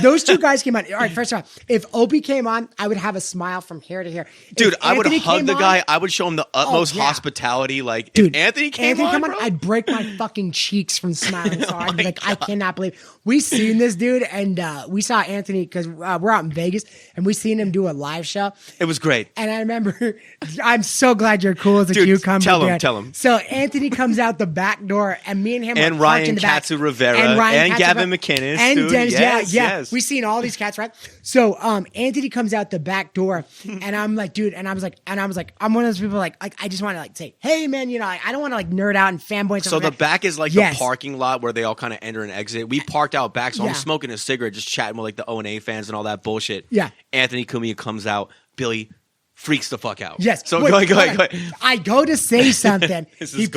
those two guys came on, all right. First of all, if Opie came on, I would have a smile from here to here. Dude, If I would Anthony hug came the on- guy. I would show him the utmost yeah. hospitality. Like, Dude, if Anthony came on, bro, I'd break my fucking cheeks from smiling so hard. I'd be like, I cannot believe we seen this dude, and we saw Anthony because we're out in Vegas, and we seen him do a live show. it was great. And I remember, I'm so glad you're cool as a Dude, cucumber. tell him, dude. tell him. So Anthony comes out the back door, and me and him And are parked in Ryan the back. Katsu Rivera, and Katsu Gavin Rivera, McInnes, and dude. Dennis. Yes, yeah. yes. We seen all these cats, right? So Anthony comes out the back door, and I'm like, dude, and I was like, I'm one of those people like I just want to like say, hey man, you know, I don't want to like nerd out and fanboy. So the back is like Yes. the parking lot where they all kind of enter and exit. We parked out back, so Yeah. I'm smoking a cigarette, just chatting with like the O&A fans and all that bullshit. Yeah. Anthony Cumia comes out. Billy freaks the fuck out. Yes. So Wait, go ahead. I go to say something. This is he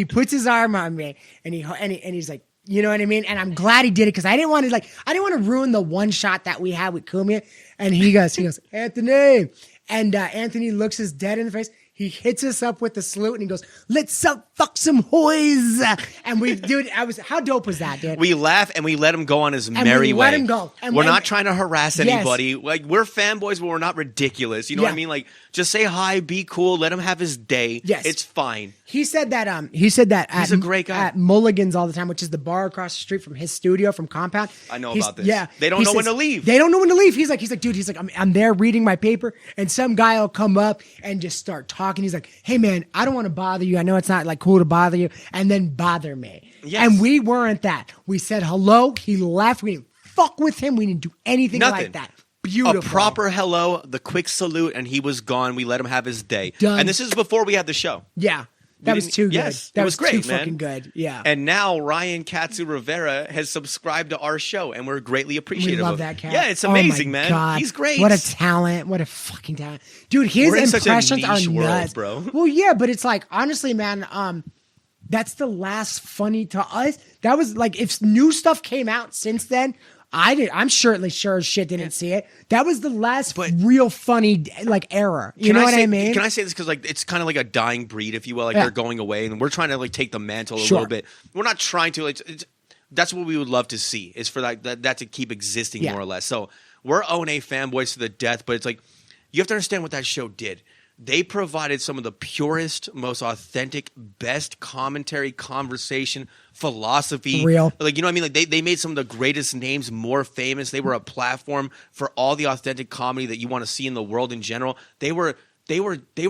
gold. puts his arm on me, and he's like, you know what I mean? And I'm glad he did it because I didn't want to ruin the one shot that we had with Cumia. And he goes, Anthony, and Anthony looks us dead in the face. He hits us up with the salute and he goes, let's fuck some hoys. And how dope was that, dude? We laugh and we let him go on his merry we way. let him go. And we're not trying to harass Yes. anybody. Like, we're fanboys, but we're not ridiculous. You know what I Yeah. mean? Like, just say hi, be cool, let him have his day. Yes. It's fine. He said that He's a great guy. at Mulligan's all the time, which is the bar across the street from his studio from Compound. I know He's- about this. Yeah, They don't He know when says- to leave. They don't know when to leave. He's like, dude, I'm there reading my paper, and some guy will come up and just start talking. He's like, hey man, I don't want to bother you. I know it's not like cool to bother you, and then bother me. Yes. And we weren't that. We said hello. He left. We didn't fuck with him. We didn't do anything Nothing. like that. Beautiful. A proper hello, the quick salute, and he was gone. We let him have his day. Done. And this is before we had the show. Yeah. That was didn't- too good. yes, that it was great, too man. fucking good. Yeah. And now Ryan Katsu Rivera has subscribed to our show, and we're greatly We appreciative love of that cat. Yeah, it's Oh my amazing, man. God. He's great. What a talent. What a fucking talent. Dude, his We're in such a impressions niche are world, nuts. bro. Well, yeah, but it's like, honestly, man, that's the last funny to us. That was like, if new stuff came out since then, I'm sure as shit didn't see it. That was the last real funny like era. You know what I mean? Can I say this because like it's kind of like a dying breed, if you will. Like Yeah. they're going away, and we're trying to like take the mantle a Sure. little bit. We're not trying to. That's what we would love to see. Is for like that to keep existing Yeah. more or less. So we're O&A fanboys to the death, but it's like you have to understand what that show did. They provided some of the purest, most authentic, best commentary, conversation, philosophy. Real. Like, you know what I mean? Like they made some of the greatest names more famous. They were a platform for all the authentic comedy that you want to see in the world in general. They were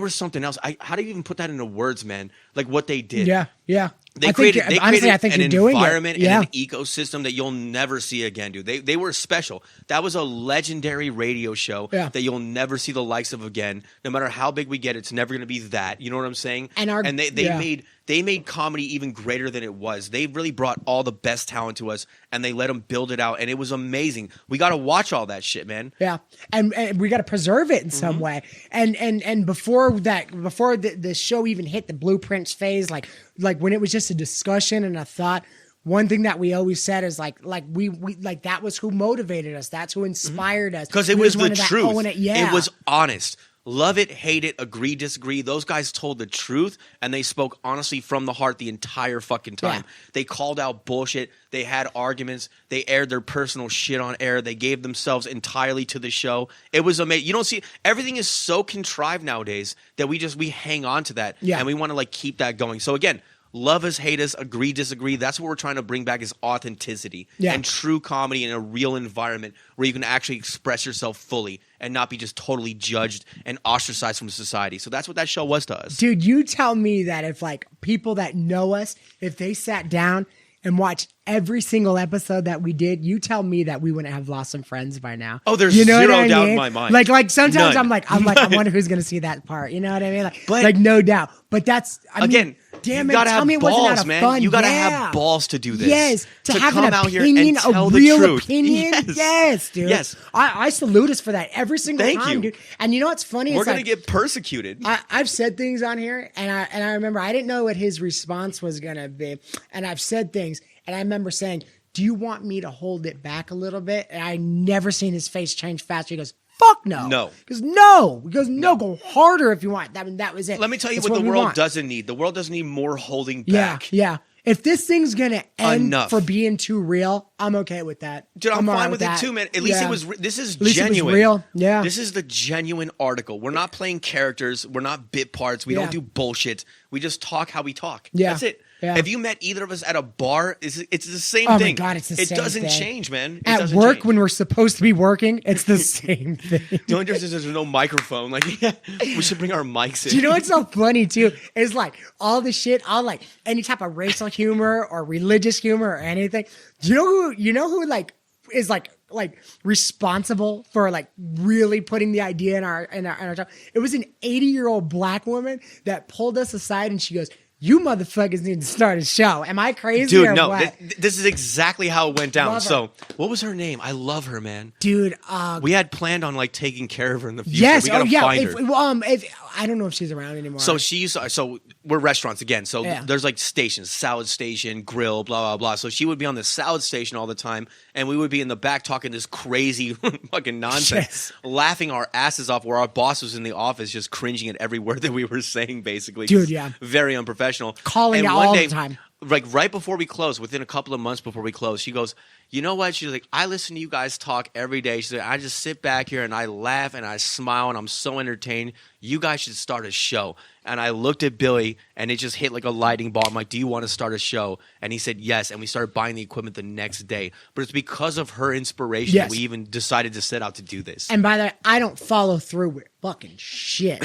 something else. How do you even put that into words, man? Like what they did. Yeah. They created I think an you're doing environment it. Yeah. and an ecosystem that you'll never see again, dude. They were special. That was a legendary radio show that you'll never see the likes of again. No matter how big we get, it's never going to be that. You know what I'm saying? And they made comedy even greater than it was. They really brought all the best talent to us, and they let them build it out, and it was amazing. We got to watch all that shit, man. Yeah, and we got to preserve it in some way. And before the show even hit the blueprints phase, like when it was just a discussion and a thought, one thing that we always said is like we that was who motivated us. That's who inspired us. Because it was the truth. Yeah. It was honest. Love it, hate it, agree, disagree. Those guys told the truth, and they spoke honestly from the heart the entire fucking time. Yeah. They called out bullshit. They had arguments. They aired their personal shit on air. They gave themselves entirely to the show. It was amazing. You don't see – everything is so contrived nowadays that we hang on to that, and we want to like keep that going. So again – love us, hate us, agree, disagree. That's what we're trying to bring back is authenticity and true comedy in a real environment where you can actually express yourself fully and not be just totally judged and ostracized from society. So that's what that show was to us. Dude, you tell me that if like people that know us, if they sat down and watched every single episode that we did, you tell me that we wouldn't have lost some friends by now. Oh, there's zero doubt in my mind. Like sometimes I'm like, I wonder who's going to see that part. You know what I mean? Like no doubt. But that's, again, damn you it, gotta tell have me it wasn't balls, out of man. fun. You gotta have balls to do this. Yes, to have come an out here opinion, and tell a the real truth. opinion. Yes, dude. Yes. I salute us for that every single Thank time, you. dude. And you know what's funny? We're gonna get persecuted. I've said things on here, and I remember I didn't know what his response was gonna be, and I've said things, and I remember saying, "Do you want me to hold it back a little bit?" And I never seen his face change faster. He goes, "Fuck no." No. He goes, "No." He goes, "No, go harder if you want." That was it. Let me tell you what the world doesn't need. The world doesn't need more holding back. Yeah. If this thing's gonna end Enough. for being too real, I'm okay with that. Dude, I'm fine with it too, man. At least it was. This is genuine. It was real. Yeah. This is the genuine article. We're not playing characters. We're not bit parts. We don't do bullshit. We just talk how we talk. Yeah. That's it. Yeah. If you met either of us at a bar, it's the same Oh thing. my God, it's the same thing. It doesn't change, man. It At doesn't work, change. when we're supposed to be working, it's the same thing. The only difference is there's no microphone. Like, we should bring our mics in. Do you know what's so funny too? Is like all the shit, all like any type of racial humor or religious humor or anything. Do you know who like is like responsible for like really putting the idea in our show? It was an 80-year-old black woman that pulled us aside and she goes, "You motherfuckers need to start a show." Am I crazy? Dude, or no. what? This is exactly how it went down. Love her. So, what was her name? I love her, man. Dude, we had planned on like taking care of her in the future. yes, we gotta find her. If I don't know if she's around anymore. So so we're restaurants again. So Yeah. there's like stations, salad station, grill, blah, blah, blah. So she would be on the salad station all the time, and we would be in the back talking this crazy fucking nonsense, laughing our asses off where our boss was in the office just cringing at every word that we were saying, basically. Dude, yeah. Very unprofessional. Calling out all the time. Like right before we closed, within a couple of months before we closed, she goes, "You know what?" She's like, "I listen to you guys talk every day." She's like, "I just sit back here and I laugh and I smile and I'm so entertained. You guys should start a show." And I looked at Billy and it just hit like a lightning bolt. I'm like, "Do you want to start a show?" And he said yes. And we started buying the equipment the next day. But it's because of her inspiration that we even decided to set out to do this. And by the way, I don't follow through with fucking shit.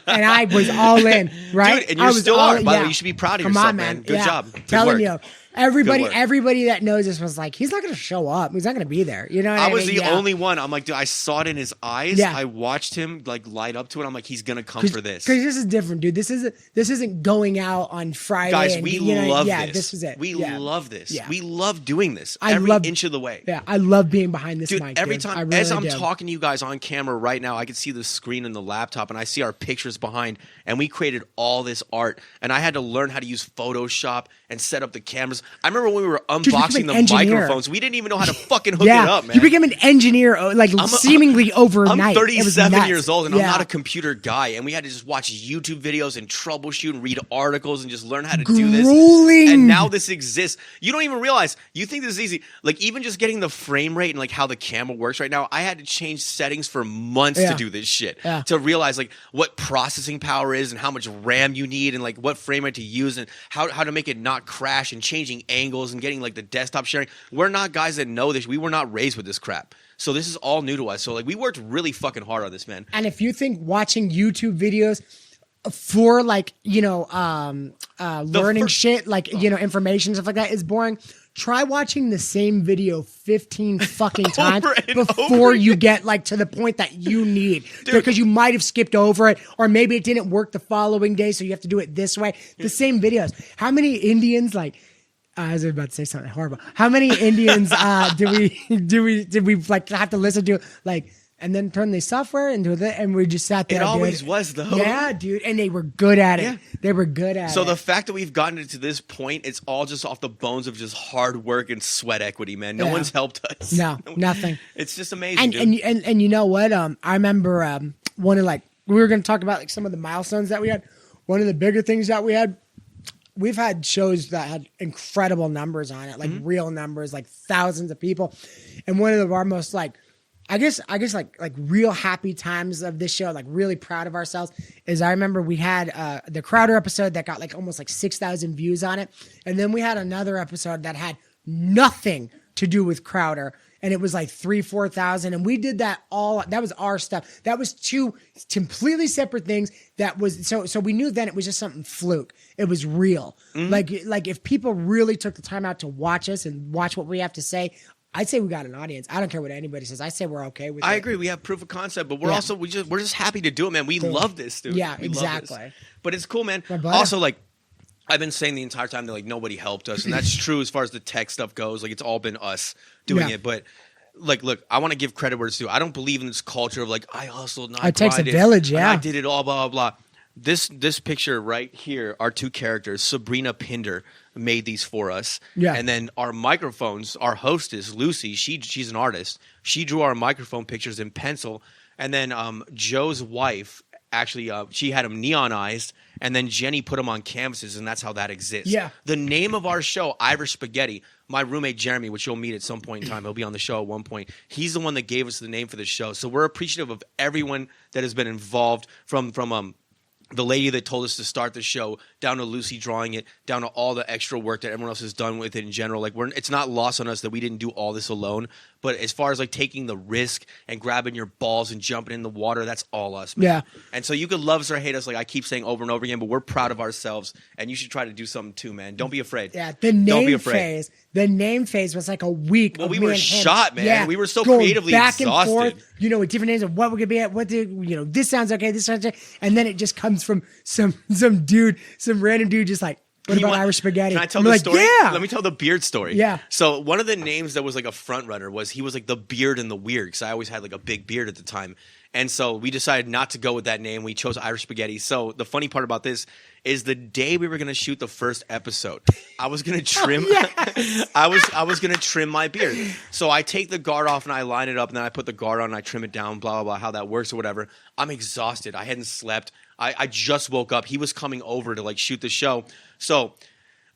And I was all in, right? Dude, and you still are. By the way, you should be proud of yourself, on, man. Good job. Good Telling work. you. Everybody Good work. that knows this was like, he's not going to show up. He's not going to be there. You know what I mean? I was the only one. I'm like, dude, I saw it in his eyes. Yeah. I watched him like light up to it. I'm like, he's gonna come for this. Because this is different, dude. This isn't going out on Friday. Guys, and, we love this. This is it. We love this. Yeah. We love doing this every inch of the way. Yeah, I love being behind this Dude, mic. every dude. time, I really as I'm do. talking to you guys on camera right now, I can see the screen in the laptop and I see our pictures behind. And we created all this art. And I had to learn how to use Photoshop and set up the cameras. cameras. I remember when we were unboxing the microphones, we didn't even know how to fucking hook it up, man. You became an engineer, like seemingly overnight. I'm 37 years old, and I'm not a computer guy, and we had to just watch YouTube videos and troubleshoot and read articles and just learn how to do this. And now this exists. You don't even realize. You think this is easy. Like, even just getting the frame rate and like how the camera works right now, I had to change settings for months to do this shit. To realize like what processing power is and how much RAM you need and like what frame rate to use and how to make it not crash and changing angles and getting like the desktop sharing. We're not guys that know this. We were not raised with this crap. So this is all new to us. So like we worked really fucking hard on this, man. And if you think watching YouTube videos for like, learning shit, like, information, stuff like that is boring, try watching the same video 15 fucking times before you get like to the point that you need. Because you might have skipped over it, or maybe it didn't work the following day, so you have to do it this way. The same videos. How many Indians like I was about to say something horrible. How many Indians did we like have to listen to like and then turn the software into it, and we just sat there. It always was, though. Yeah, dude. And they were good at it. Yeah. They were good at it. So the fact that we've gotten it to this point, it's all just off the bones of just hard work and sweat equity, man. No one's helped us. No, nothing. It's just amazing, and you know what? I remember one of like, we were going to talk about like some of the milestones that we had. One of the bigger things that we've had shows that had incredible numbers on it, like real numbers, like thousands of people. And one of our most like, I guess like real happy times of this show, like really proud of ourselves, is I remember we had the Crowder episode that got like almost like 6,000 views on it. And then we had another episode that had nothing to do with Crowder, and it was like 3,000-4,000. And we did that all, that was our stuff. That was two completely separate things. That was, so we knew then it was just something fluke. It was real. Like if people really took the time out to watch us and watch what we have to say, I'd say we got an audience. I don't care what anybody says. I say we're okay with it. I agree. We have proof of concept, but we're also we're just happy to do it, man. We love this, dude. Yeah, we exactly. But it's cool, man. Also, like I've been saying the entire time that like nobody helped us, and that's true as far as the tech stuff goes. Like it's all been us doing it. But like, look, I want to give credit where it's due. I don't believe in this culture of like I hustled, it takes a village. Yeah, I did it all, blah blah blah. This picture right here, our two characters, Sabrina Pinder made these for us. Yeah. And then our microphones, our hostess, Lucy, she's an artist. She drew our microphone pictures in pencil. And then Joe's wife, actually, she had them neonized. And then Jenny put them on canvases, and that's how that exists. Yeah. The name of our show, Irish Spaghetti, my roommate Jeremy, which you'll meet at some point in time, he'll be on the show at one point, he's the one that gave us the name for the show. So we're appreciative of everyone that has been involved from the lady that told us to start the show, down to Lucy drawing it, down to all the extra work that everyone else has done with it in general. Like it's not lost on us that we didn't do all this alone. But as far as like taking the risk and grabbing your balls and jumping in the water, that's all us, man. Yeah. And so you could love us or hate us, like I keep saying over and over again, but we're proud of ourselves, and you should try to do something too, man. Don't be afraid. Yeah. The name phase was like a week. Well, we were shot, man. Yeah. We were so creatively back exhausted. And forth, with different names of what we're gonna be at, this sounds okay, this sounds okay, and then it just comes from some random dude, just like, what about Irish Spaghetti? Can I tell the story? Yeah. Let me tell the beard story. Yeah. So one of the names that was like a front runner was he was like the beard and the weird, because I always had like a big beard at the time. And so we decided not to go with that name. We chose Irish Spaghetti. So the funny part about this is the day we were going to shoot the first episode, I was going to trim I was going to trim my beard. So I take the guard off and I line it up, and then I put the guard on and I trim it down, blah, blah, blah, how that works or whatever. I'm exhausted. I hadn't slept. I just woke up. He was coming over to like shoot the show. So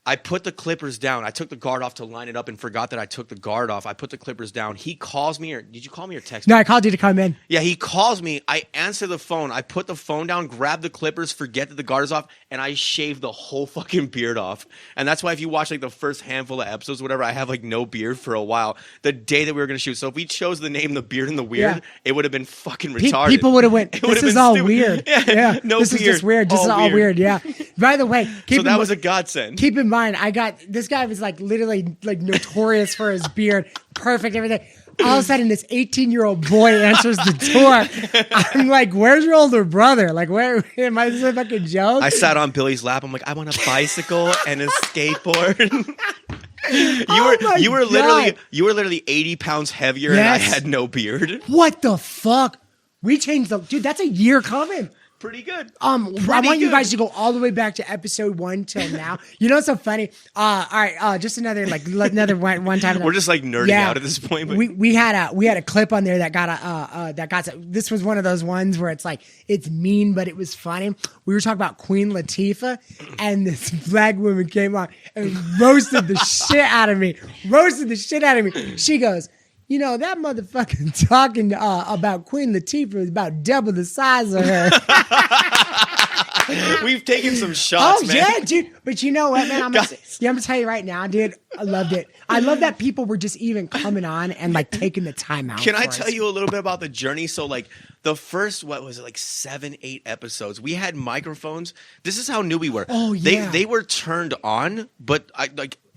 I put the clippers down. I took the guard off to line it up and forgot that I took the guard off. I put the clippers down. He calls me, or did you call me or text me? No, I called you to come in. Yeah, he calls me. I answer the phone. I put the phone down, grab the clippers, forget that the guard is off, and I shave the whole fucking beard off. And that's why if you watch like the first handful of episodes, whatever, I have like no beard for a while. The day that we were going to shoot. So if we chose the name The Beard and the Weird, it would have been fucking retarded. People would have went, this is all stupid. Weird. Yeah, no this beard. Is just weird. This is all weird. Yeah. By the way, so that was a godsend. Keep in mind, this guy was like literally like notorious for his beard, perfect, everything. All of a sudden, this 18-year-old boy answers the door. I'm like, "Where's your older brother? Like, where am I? This is a fucking joke." I sat on Billy's lap. I'm like, "I want a bicycle and a skateboard." You were literally 80 pounds heavier, and I had no beard. What the fuck? We changed dude. That's a year coming. Pretty good. I want you guys to go all the way back to episode 1 till now. You know what's so funny? All right, just another one time. We're just like nerding out at this point. But we had a clip on there that got this was one of those ones where it's like it's mean but it was funny. We were talking about Queen Latifah, and this black woman came on and roasted the shit out of me. She goes, you know, that motherfucker talking about Queen Latifah is about double the size of her. We've taken some shots, man. Yeah, dude. But you know what, man? I'm gonna tell you right now, dude. I loved it. I love that people were just even coming on and like taking the time out. Can I tell you a little bit about the journey? So like the first, 7, 8 episodes, we had microphones. This is how new we were. Oh, yeah. They were turned on, but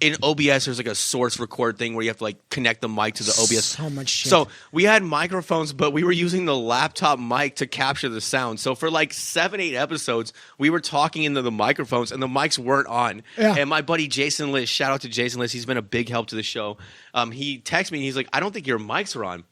in OBS, there's like a source record thing where you have to like connect the mic to the OBS. So much shit. So we had microphones, but we were using the laptop mic to capture the sound. So for like 7, 8 episodes, we were talking into the microphones and the mics weren't on. Yeah. And my buddy Jason Liss, shout out to Jason Liss, he's been a big help to the show. He texted me and he's like, I don't think your mics are on.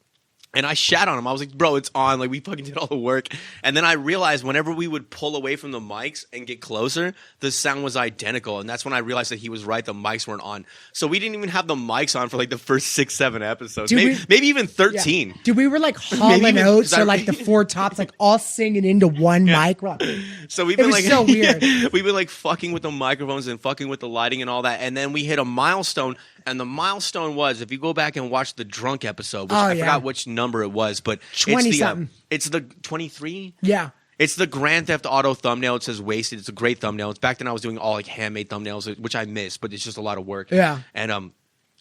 And I shat on him. I was like, bro, it's on. Like, we fucking did all the work. And then I realized whenever we would pull away from the mics and get closer, the sound was identical. And that's when I realized that he was right. The mics weren't on. So we didn't even have the mics on for like the first 6, 7 episodes. Maybe even 13. Yeah. Dude, we were like Hall & Oates or like the Four Tops, like all singing into one mic. So we've been so weird. We've been like fucking with the microphones and fucking with the lighting and all that. And then we hit a milestone. And the milestone was, if you go back and watch the drunk episode, which I forgot which number it was, but 20-something. It's the 23? Yeah. It's the Grand Theft Auto thumbnail. It says Wasted. It's a great thumbnail. It's back then I was doing all like handmade thumbnails, which I miss, but it's just a lot of work. Yeah. And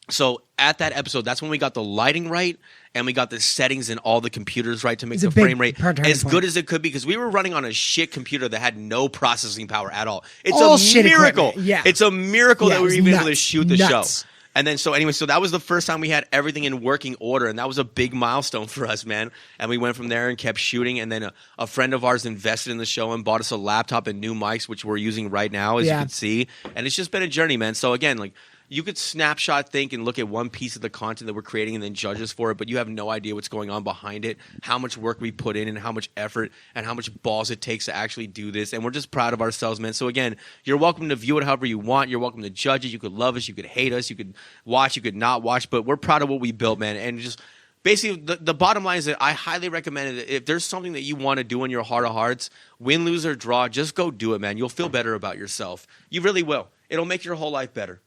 so at that episode, that's when we got the lighting right and we got the settings in all the computers right to make the frame rate as good as it could be, because we were running on a shit computer that had no processing power at all. It's all a miracle. Yeah. It's a miracle that we were even able to shoot the show. Nuts. And then, so that was the first time we had everything in working order, and that was a big milestone for us, man. And we went from there and kept shooting, and then a friend of ours invested in the show and bought us a laptop and new mics, which we're using right now, as you can see. And it's just been a journey, man. So again, like, you could snapshot think and look at one piece of the content that we're creating and then judge us for it, but you have no idea what's going on behind it, how much work we put in and how much effort and how much balls it takes to actually do this. And we're just proud of ourselves, man. So again, you're welcome to view it however you want. You're welcome to judge it. You could love us. You could hate us. You could watch. You could not watch. But we're proud of what we built, man. And just basically the bottom line is that I highly recommend it. If there's something that you want to do in your heart of hearts, win, lose, or draw, just go do it, man. You'll feel better about yourself. You really will. It'll make your whole life better.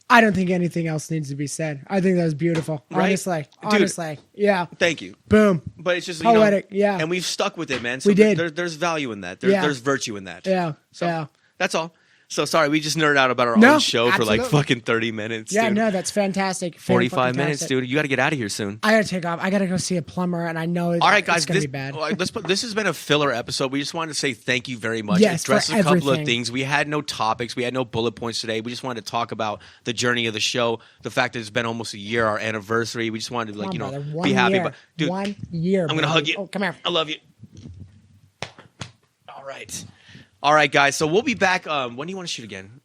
I don't think anything else needs to be said. I think that was beautiful. Right? Honestly. Yeah. Thank you. Boom. But it's just poetic. Yeah. And we've stuck with it, man. So we did. There's value in that. There's virtue in that. Yeah. So that's all. So sorry, we just nerded out about our own show for like fucking 30 minutes. Yeah, dude. No, that's fantastic. 45 minutes, dude. You got to get out of here soon. I got to take off. I got to go see a plumber, and I know all right, guys, it's going to be bad. This has been a filler episode. We just wanted to say thank you very much. Yes, address for a couple everything. of things. We had no topics. We had no bullet points today. We just wanted to talk about the journey of the show, the fact that it's been almost a year, our anniversary. We just wanted to, be happy. Year. But, dude, 1 year. I'm going to hug you. Oh, come here. I love you. All right, guys. So we'll be back. When do you want to shoot again?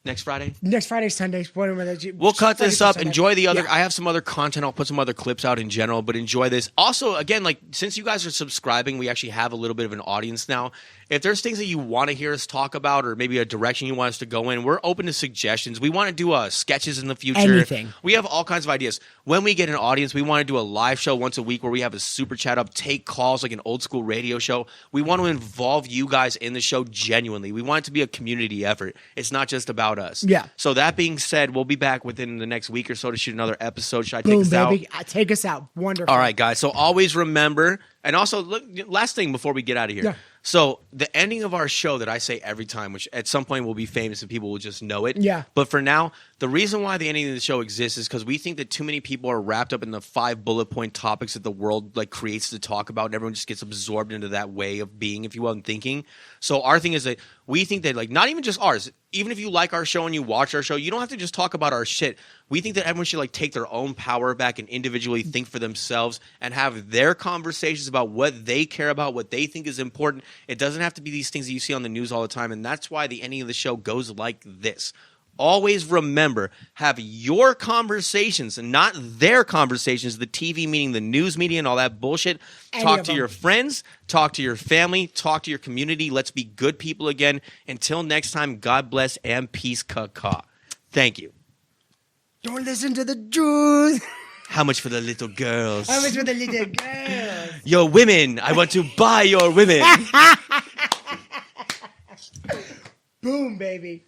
Next Friday? Next Friday, Sunday. We'll cut this up. Sunday. Enjoy the other. Yeah. I have some other content. I'll put some other clips out in general, but enjoy this. Also, again, like, since you guys are subscribing, we actually have a little bit of an audience now. If there's things that you want to hear us talk about, or maybe a direction you want us to go in, we're open to suggestions. We want to do sketches in the future. Anything. We have all kinds of ideas. When we get an audience, we want to do a live show once a week where we have a super chat up, take calls like an old school radio show. We want to involve you guys in the show genuinely. We want it to be a community effort. It's not just about us. Yeah. So that being said, we'll be back within the next week or so to shoot another episode. Should I Boom, take us baby. out? Take us out. Wonderful. All right, guys. So always remember, and also, look, last thing before we get out of here. Yeah. So the ending of our show that I say every time, which at some point will be famous and people will just know it. Yeah. But for now, the reason why the ending of the show exists is because we think that too many people are wrapped up in the 5 bullet point topics that the world like creates to talk about, and everyone just gets absorbed into that way of being, if you will, and thinking. So our thing is that we think that, like, not even just ours, even if you like our show and you watch our show, you don't have to just talk about our shit. We think that everyone should like take their own power back and individually think for themselves and have their conversations about what they care about, what they think is important. It doesn't have to be these things that you see on the news all the time, and that's why the ending of the show goes like this. always remember, have your conversations and not their conversations, the TV meaning the news media and all that bullshit. Talk to your friends, talk to your family, talk to your community. Let's be good people again. Until next time, God bless and peace, caca. Thank you. Don't listen to the Jews. How much for the little girls? How much for the little girls? Your women. I want to buy your women. Boom, baby.